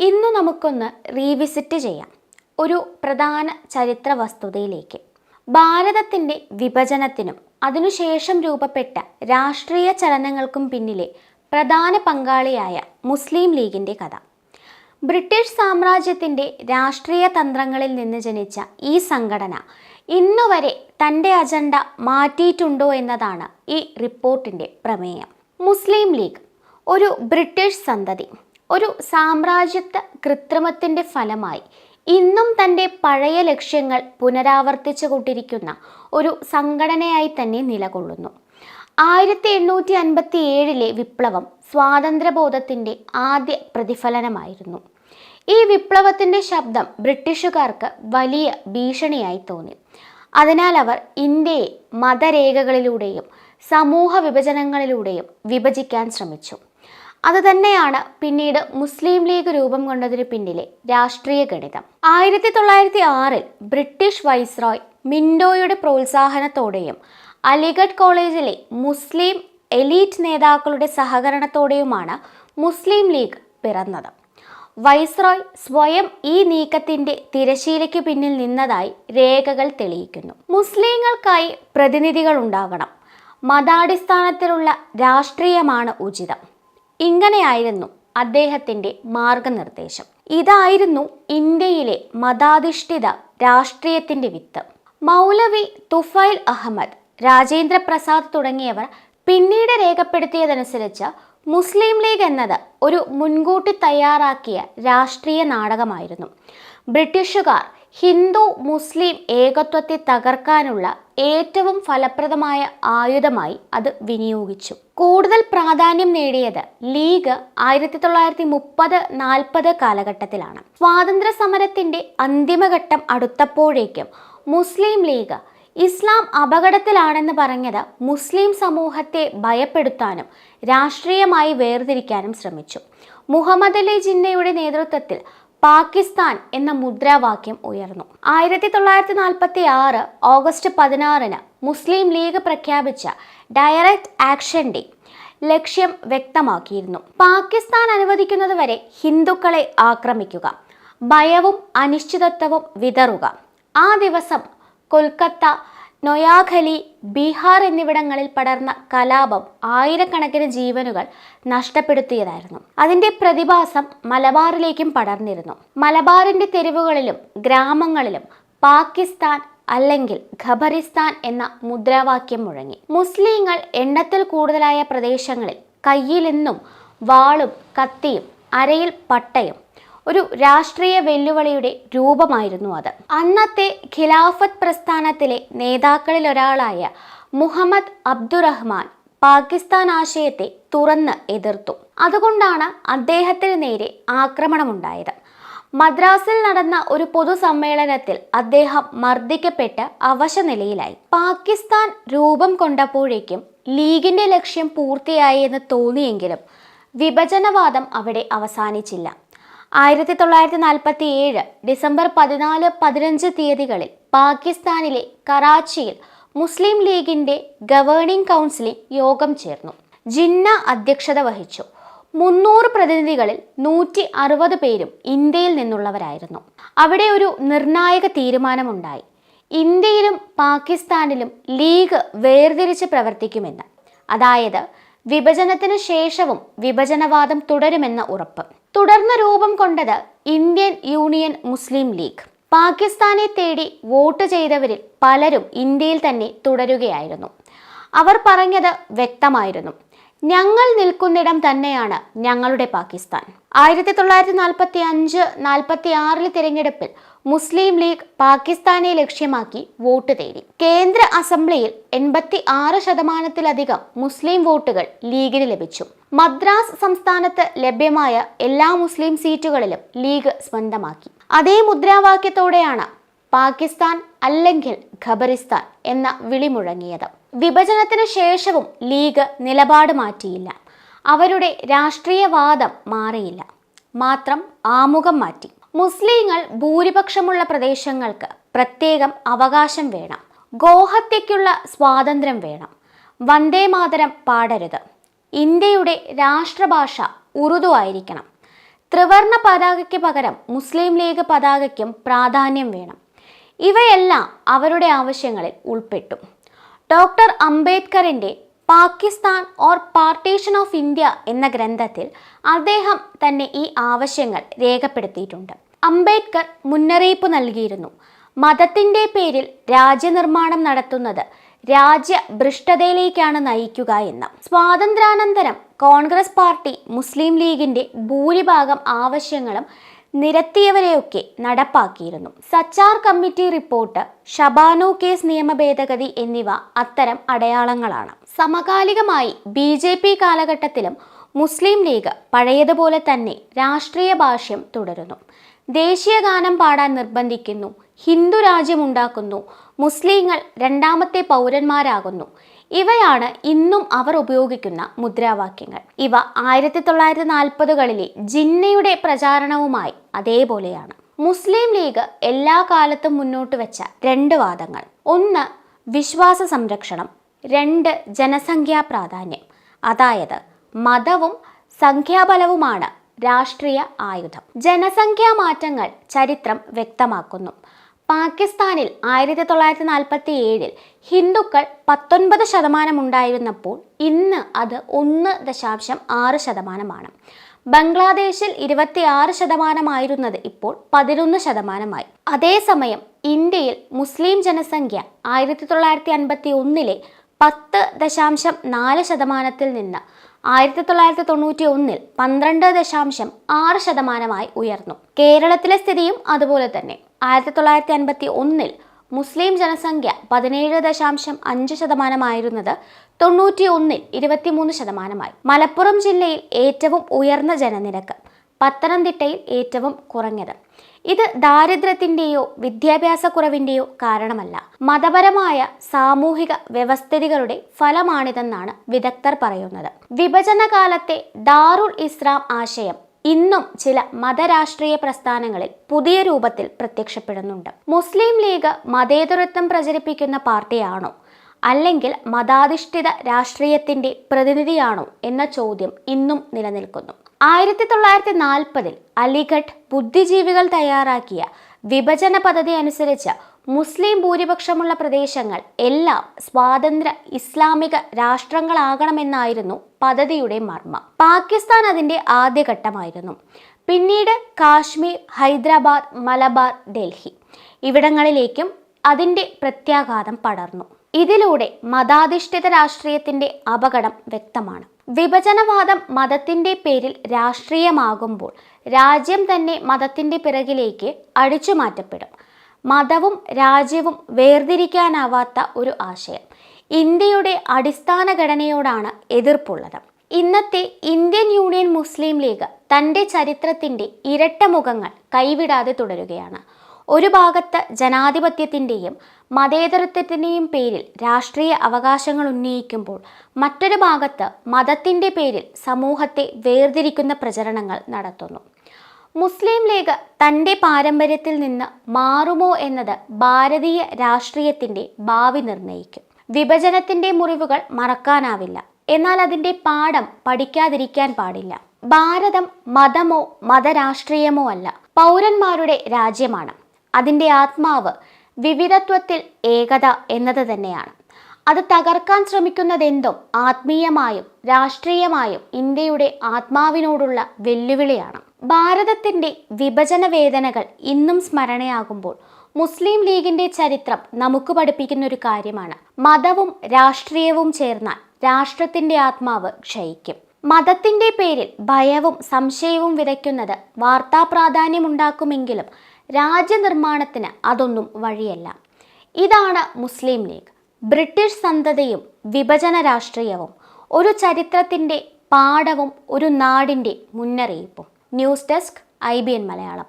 ഇന്ന് നമുക്കൊന്ന് റീവിസിറ്റ് ചെയ്യാം ഒരു പ്രധാന ചരിത്ര വസ്തുതയിലേക്ക്. ഭാരതത്തിൻ്റെ വിഭജനത്തിനും അതിനുശേഷം രൂപപ്പെട്ട രാഷ്ട്രീയ ചലനങ്ങൾക്കും പിന്നിലെ പ്രധാന പങ്കാളിയായ മുസ്ലിം ലീഗിൻ്റെ കഥ. ബ്രിട്ടീഷ് സാമ്രാജ്യത്തിൻ്റെ രാഷ്ട്രീയ തന്ത്രങ്ങളിൽ നിന്ന് ജനിച്ച ഈ സംഘടന ഇന്നുവരെ തൻ്റെ അജണ്ട മാറ്റിയിട്ടുണ്ടോ എന്നതാണ് ഈ റിപ്പോർട്ടിൻ്റെ പ്രമേയം. മുസ്ലിം ലീഗ് ഒരു ബ്രിട്ടീഷ് സന്തതി, ഒരു സാമ്രാജ്യത്വ കൃത്രിമത്തിൻ്റെ ഫലമായി ഇന്നും തൻ്റെ പഴയ ലക്ഷ്യങ്ങൾ പുനരാവർത്തിച്ചു കൊണ്ടിരിക്കുന്ന ഒരു സംഘടനയായി തന്നെ നിലകൊള്ളുന്നു. 1857 വിപ്ലവം സ്വാതന്ത്ര്യബോധത്തിൻ്റെ ആദ്യ പ്രതിഫലനമായിരുന്നു. ഈ വിപ്ലവത്തിൻ്റെ ശബ്ദം ബ്രിട്ടീഷുകാർക്ക് വലിയ ഭീഷണിയായി തോന്നി. അതിനാൽ അവർ ഇന്ത്യയെ മതരേഖകളിലൂടെയും സമൂഹ വിഭജനങ്ങളിലൂടെയും വിഭജിക്കാൻ ശ്രമിച്ചു. അതുതന്നെയാണ് പിന്നീട് മുസ്ലിം ലീഗ് രൂപം കൊണ്ടതിന് പിന്നിലെ രാഷ്ട്രീയ ഗണിതം. 1906 ബ്രിട്ടീഷ് വൈസ്രോയ് മിൻറ്റോയുടെ പ്രോത്സാഹനത്തോടെയും അലിഗഡ് കോളേജിലെ മുസ്ലിം എലീറ്റ് നേതാക്കളുടെ സഹകരണത്തോടെയുമാണ് മുസ്ലിം ലീഗ് പിറന്നത്. വൈസ്രോയ് സ്വയം ഈ നീക്കത്തിൻ്റെ തിരശീലയ്ക്ക് പിന്നിൽ നിന്നതായി രേഖകൾ തെളിയിക്കുന്നു. മുസ്ലിങ്ങൾക്കായി പ്രതിനിധികൾ ഉണ്ടാകണം, മതാടിസ്ഥാനത്തിലുള്ള രാഷ്ട്രീയമാണ് ഉചിതം. ഇങ്ങനെയായിരുന്നു അദ്ദേഹത്തിൻ്റെ മാർഗനിർദ്ദേശം. ഇതായിരുന്നു ഇന്ത്യയിലെ മതാധിഷ്ഠിത രാഷ്ട്രീയത്തിൻ്റെ വിത്ത്. മൗലവി തുഫൈൽ അഹമ്മദ്, രാജേന്ദ്ര പ്രസാദ് തുടങ്ങിയവർ പിന്നീട് രേഖപ്പെടുത്തിയതനുസരിച്ച് മുസ്ലിം ലീഗ് എന്നത് ഒരു മുൻകൂട്ടി തയ്യാറാക്കിയ രാഷ്ട്രീയ നാടകമായിരുന്നു. ബ്രിട്ടീഷുകാർ ഹിന്ദു മുസ്ലിം ഏകത്വത്തെ തകർക്കാനുള്ള ഏറ്റവും ഫലപ്രദമായ ആയുധമായി അത് വിനിയോഗിച്ചു. കൂടുതൽ പ്രാധാന്യം നേടിയത് ലീഗ് 1930-40 കാലഘട്ടത്തിലാണ്. സ്വാതന്ത്ര്യ സമരത്തിൻ്റെ അന്തിമഘട്ടം അടുത്തപ്പോഴേക്കും മുസ്ലിം ലീഗ് ഇസ്ലാം അപകടത്തിലാണെന്ന് പറഞ്ഞത് മുസ്ലിം സമൂഹത്തെ ഭയപ്പെടുത്താനും രാഷ്ട്രീയമായി വേർതിരിക്കാനും ശ്രമിച്ചു. മുഹമ്മദ് അലി ജിന്നയുടെ നേതൃത്വത്തിൽ പാകിസ്ഥാൻ എന്ന മുദ്രാവാക്യം ഉയർന്നു. 1946 ഓഗസ്റ്റ് 16 മുസ്ലിം ലീഗ് പ്രഖ്യാപിച്ച ഡയറക്റ്റ് ആക്ഷൻ ഡേ ലക്ഷ്യം വ്യക്തമാക്കിയിരുന്നു. പാകിസ്ഥാൻ അനുവദിക്കുന്നതുവരെ ഹിന്ദുക്കളെ ആക്രമിക്കുക, ഭയവും അനിശ്ചിതത്വവും വിതറുക. ആ ദിവസം കൊൽക്കത്ത, നൊയാഖലി, ബീഹാർ എന്നിവിടങ്ങളിൽ പടർന്ന കലാപം ആയിരക്കണക്കിന് ജീവനുകൾ നഷ്ടപ്പെടുത്തിയതായിരുന്നു. അതിൻ്റെ പ്രതിഭാസം മലബാറിലേക്കും പടർന്നിരുന്നു. മലബാറിൻ്റെ തെരുവുകളിലും ഗ്രാമങ്ങളിലും പാകിസ്ഥാൻ അല്ലെങ്കിൽ ഖബറിസ്ഥാൻ എന്ന മുദ്രാവാക്യം മുഴങ്ങി. മുസ്ലിങ്ങൾ എണ്ണത്തിൽ കൂടുതലായ പ്രദേശങ്ങളിൽ കയ്യിലെന്നും വാളും കത്തിയും അരയിൽ പട്ടയും ഒരു രാഷ്ട്രീയ വെല്ലുവിളിയുടെ രൂപമായിരുന്നു അത്. അന്നത്തെ ഖിലാഫത്ത് പ്രസ്ഥാനത്തിലെ നേതാക്കളിൽ ഒരാളായ മുഹമ്മദ് അബ്ദുറഹ്മാൻ പാകിസ്ഥാൻ ആശയത്തെ തുറന്ന് എതിർത്തു. അതുകൊണ്ടാണ് അദ്ദേഹത്തിന് നേരെ ആക്രമണമുണ്ടായത്. മദ്രാസിൽ നടന്ന ഒരു പൊതുസമ്മേളനത്തിൽ അദ്ദേഹം മർദ്ദിക്കപ്പെട്ട് അവശനിലയിലായി. പാകിസ്ഥാൻ രൂപം കൊണ്ടപ്പോഴേക്കും ലീഗിന്റെ ലക്ഷ്യം പൂർത്തിയായി എന്ന് തോന്നിയെങ്കിലും വിഭജനവാദം അവിടെ അവസാനിച്ചില്ല. 1947 ഡിസംബർ 14-15 തീയതികളിൽ പാകിസ്ഥാനിലെ കറാച്ചിയിൽ മുസ്ലിം ലീഗിൻ്റെ ഗവേണിംഗ് കൗൺസിലിൽ യോഗം ചേർന്നു. ജിന്ന അധ്യക്ഷത വഹിച്ചു. 300 പ്രതിനിധികളിൽ 160 പേരും ഇന്ത്യയിൽ നിന്നുള്ളവരായിരുന്നു. അവിടെ ഒരു നിർണായക തീരുമാനമുണ്ടായി. ഇന്ത്യയിലും പാകിസ്ഥാനിലും ലീഗ് വേർതിരിച്ച് പ്രവർത്തിക്കുമെന്ന്. അതായത് വിഭജനത്തിന് ശേഷവും വിഭജനവാദം തുടരുമെന്ന ഉറപ്പ്. തുടർന്ന് രൂപം കൊണ്ടത് ഇന്ത്യൻ യൂണിയൻ മുസ്ലിം ലീഗ്. പാകിസ്ഥാനെ തേടി വോട്ട് ചെയ്തവരിൽ പലരും ഇന്ത്യയിൽ തന്നെ തുടരുകയായിരുന്നു. അവർ പറഞ്ഞത് വ്യക്തമായിരുന്നു: ഞങ്ങൾ നിൽക്കുന്നിടം തന്നെയാണ് ഞങ്ങളുടെ പാകിസ്ഥാൻ. 1945-46 തിരഞ്ഞെടുപ്പിൽ മുസ്ലിം ലീഗ് പാകിസ്ഥാനെ ലക്ഷ്യമാക്കി വോട്ട് തേടി. കേന്ദ്ര അസംബ്ലിയിൽ 86% മുസ്ലിം വോട്ടുകൾ ലീഗിന് ലഭിച്ചു. മദ്രാസ് സംസ്ഥാനത്ത് ലഭ്യമായ എല്ലാ മുസ്ലിം സീറ്റുകളിലും ലീഗ് സ്വന്തമാക്കി. അതേ മുദ്രാവാക്യത്തോടെയാണ് പാകിസ്ഥാൻ അല്ലെങ്കിൽ ഖബറിസ്ഥാൻ എന്ന വിളി മുഴങ്ങിയത്. വിഭജനത്തിന് ശേഷവും ലീഗ് നിലപാട് മാറ്റിയില്ല. അവരുടെ രാഷ്ട്രീയവാദം മാറിയില്ല, മാത്രം ആമുഖം മാറ്റി. മുസ്ലിങ്ങൾ ഭൂരിപക്ഷമുള്ള പ്രദേശങ്ങൾക്ക് പ്രത്യേകം അവകാശം വേണം, ഗോഹത്യയ്ക്കുള്ള സ്വാതന്ത്ര്യം വേണം, വന്ദേമാതരം പാടരുത്, ഇന്ത്യയുടെ രാഷ്ട്രഭാഷ ഉറുദു ആയിരിക്കണം, ത്രിവർണ പതാകയ്ക്ക് പകരം മുസ്ലിം ലീഗ് പതാകയ്ക്കും പ്രാധാന്യം വേണം. ഇവയെല്ലാം അവരുടെ ആവശ്യങ്ങളിൽ ഉൾപ്പെട്ടു. ഡോക്ടർ അംബേദ്കറിന്റെ Pakistan or partition of India എന്ന ഗ്രന്ഥത്തിൽ അദ്ദേഹം തന്നെ ഈ ആവശ്യങ്ങൾ രേഖപ്പെടുത്തിയിട്ടുണ്ട്. അംബേദ്കർ മുന്നറിയിപ്പ് നൽകിയിരുന്നു, മതത്തിന്റെ പേരിൽ രാജ്യനിർമ്മാണം നടത്തുന്നത് രാജ്യഭ്രഷ്ടതയിലേക്കാണ് നയിക്കുക എന്ന്. സ്വാതന്ത്ര്യാനന്തരം കോൺഗ്രസ് പാർട്ടി മുസ്ലിം ലീഗിന്റെ ഭൂരിഭാഗം ആവശ്യങ്ങളും നിരത്തിയവരെയൊക്കെ നടപ്പാക്കിയിരുന്നു. സച്ചാർ കമ്മിറ്റി റിപ്പോർട്ട്, ഷബാനോ കേസ് നിയമ ഭേദഗതി എന്നിവ അത്തരം അടയാളങ്ങളാണ്. സമകാലികമായി BJP കാലഘട്ടത്തിലും മുസ്ലിം ലീഗ് പഴയതുപോലെ തന്നെ രാഷ്ട്രീയ ഭാഷ്യം തുടരുന്നു. ദേശീയ ഗാനം പാടാൻ നിർബന്ധിക്കുന്നു, ഹിന്ദു രാജ്യമുണ്ടാക്കുന്നു, മുസ്ലിങ്ങൾ രണ്ടാമത്തെ പൗരന്മാരാകുന്നു. ഇവയാണ് ഇന്നും അവർ ഉപയോഗിക്കുന്ന മുദ്രാവാക്യങ്ങൾ. ഇവ 1940കളിലെ ജിന്നയുടെ പ്രചാരണവുമായി അതേപോലെയാണ്. മുസ്ലിം ലീഗ് എല്ലാ കാലത്തും മുന്നോട്ട് വെച്ച രണ്ട് വാദങ്ങൾ: ഒന്ന്, വിശ്വാസ സംരക്ഷണം; രണ്ട്, ജനസംഖ്യാ പ്രാധാന്യം. അതായത് മതവും സംഖ്യാബലവുമാണ് രാഷ്ട്രീയ ആയുധം. ജനസംഖ്യാ മാറ്റങ്ങൾ ചരിത്രം വ്യക്തമാക്കുന്നു. പാകിസ്ഥാനിൽ 1947 ഹിന്ദുക്കൾ 19% ഉണ്ടായിരുന്നപ്പോൾ ഇന്ന് അത് 1.6%. ബംഗ്ലാദേശിൽ 26% ഇപ്പോൾ 11%. അതേസമയം ഇന്ത്യയിൽ മുസ്ലിം ജനസംഖ്യ 1951 10.4% നിന്ന് 1991 12.6% ഉയർന്നു. കേരളത്തിലെ സ്ഥിതിയും അതുപോലെ തന്നെ. 1951 മുസ്ലിം ജനസംഖ്യ 17.5% ആയിരുന്നത് 91 23%. മലപ്പുറം ജില്ലയിൽ ഏറ്റവും ഉയർന്ന ജനനിരക്ക്, പത്തനംതിട്ടയിൽ ഏറ്റവും കുറഞ്ഞത്. ഇത് ദാരിദ്ര്യത്തിന്റെയോ വിദ്യാഭ്യാസക്കുറവിന്റെയോ കാരണമല്ല, മതപരമായ സാമൂഹിക വ്യവസ്ഥിതികളുടെ ഫലമാണിതെന്നാണ് വിദഗ്ധർ പറയുന്നത്. വിഭജനകാലത്തെ ദാറുൽ ഇസ്ലാം ആശയം ഇന്നും ചില മതരാഷ്ട്രീയ പ്രസ്ഥാനങ്ങളിൽ പുതിയ രൂപത്തിൽ പ്രത്യക്ഷപ്പെടുന്നുണ്ട്. മുസ്ലിം ലീഗ് മതേതരത്വം പ്രചരിപ്പിക്കുന്ന പാർട്ടിയാണോ, അല്ലെങ്കിൽ മതാധിഷ്ഠിത രാഷ്ട്രീയത്തിന്റെ പ്രതിനിധിയാണോ എന്ന ചോദ്യം ഇന്നും നിലനിൽക്കുന്നു. 1940 അലിഗഡ് ബുദ്ധിജീവികൾ തയ്യാറാക്കിയ വിഭജന പദ്ധതി അനുസരിച്ച് മുസ്ലിം ഭൂരിപക്ഷമുള്ള പ്രദേശങ്ങൾ എല്ലാം സ്വതന്ത്ര ഇസ്ലാമിക രാഷ്ട്രങ്ങളാകണമെന്നായിരുന്നു പദ്ധതിയുടെ മർമ്മം. പാകിസ്ഥാൻ അതിന്റെ ആദ്യഘട്ടമായിരുന്നു. പിന്നീട് കാശ്മീർ, ഹൈദരാബാദ്, മലബാർ, ഡൽഹി ഇവിടങ്ങളിലേക്കും അതിന്റെ പ്രത്യാഘാതം പടർന്നു. ഇതിലൂടെ മതാധിഷ്ഠിത രാഷ്ട്രീയത്തിന്റെ അപകടം വ്യക്തമാണ്. വിഭജനവാദം മതത്തിന്റെ പേരിൽ രാഷ്ട്രീയമാകുമ്പോൾ രാജ്യം തന്നെ മതത്തിന്റെ പിറകിലേക്ക് അടിച്ചുമാറ്റപ്പെടും. മതവും രാജ്യവും വേർതിരിക്കാനാവാത്ത ഒരു ആശയം. ഇന്ത്യയുടെ അടിസ്ഥാന ഘടനയോടാണ് എതിർപ്പുള്ളത്. ഇന്നത്തെ ഇന്ത്യൻ യൂണിയൻ മുസ്ലിം ലീഗ് തൻ്റെ ചരിത്രത്തിന്റെ ഇരട്ട മുഖങ്ങൾ കൈവിടാതെ തുടരുകയാണ്. ഒരു ഭാഗത്ത് ജനാധിപത്യത്തിൻ്റെയും മതേതരത്വത്തിൻ്റെയും പേരിൽ രാഷ്ട്രീയ അവകാശങ്ങൾ ഉന്നയിക്കുമ്പോൾ മറ്റൊരു ഭാഗത്ത് മതത്തിൻ്റെ പേരിൽ സമൂഹത്തെ വേർതിരിക്കുന്ന പ്രചരണങ്ങൾ നടത്തുന്നു. മുസ്ലിം ലീഗ് തൻ്റെ പാരമ്പര്യത്തിൽ നിന്ന് മാറുമോ എന്നത് ഭാരതീയ രാഷ്ട്രീയത്തിൻ്റെ ഭാവി നിർണ്ണയിക്കും. വിഭജനത്തിൻ്റെ മുറിവുകൾ മറക്കാനാവില്ല, എന്നാൽ അതിൻ്റെ പാഠം പഠിക്കാതിരിക്കാൻ പാടില്ല. ഭാരതം മതമോ മതരാഷ്ട്രീയമോ അല്ല, പൗരന്മാരുടെ രാജ്യമാണ്. അതിൻ്റെ ആത്മാവ് വിവിധത്വത്തിൽ ഏകത എന്നത് തന്നെയാണ്. അത് തകർക്കാൻ ശ്രമിക്കുന്നതെന്തും ആത്മീയമായും രാഷ്ട്രീയമായും ഇന്ത്യയുടെ ആത്മാവിനോടുള്ള വെല്ലുവിളിയാണ്. ഭാരതത്തിൻ്റെ വിഭജന വേദനകൾ ഇന്നും സ്മരണയാകുമ്പോൾ മുസ്ലിം ലീഗിന്റെ ചരിത്രം നമുക്ക് പഠിപ്പിക്കുന്ന ഒരു കാര്യമാണ്: മതവും രാഷ്ട്രീയവും ചേർന്നാൽ രാഷ്ട്രത്തിന്റെ ആത്മാവ് ക്ഷയിക്കും. മതത്തിന്റെ പേരിൽ ഭയവും സംശയവും വിതയ്ക്കുന്നത് വാർത്താ പ്രാധാന്യമുണ്ടാക്കുമെങ്കിലും രാജ്യനിർമ്മാണത്തിന് അതൊന്നും വഴിയല്ല. ഇതാണ് മുസ്ലിം ലീഗ്. ബ്രിട്ടീഷ് സന്തതിയും വിഭജന രാഷ്ട്രീയവും, ഒരു ചരിത്രത്തിന്റെ പാഠവും ഒരു നാടിന്റെ മുന്നറിയിപ്പും. News desk IBN Malayalam.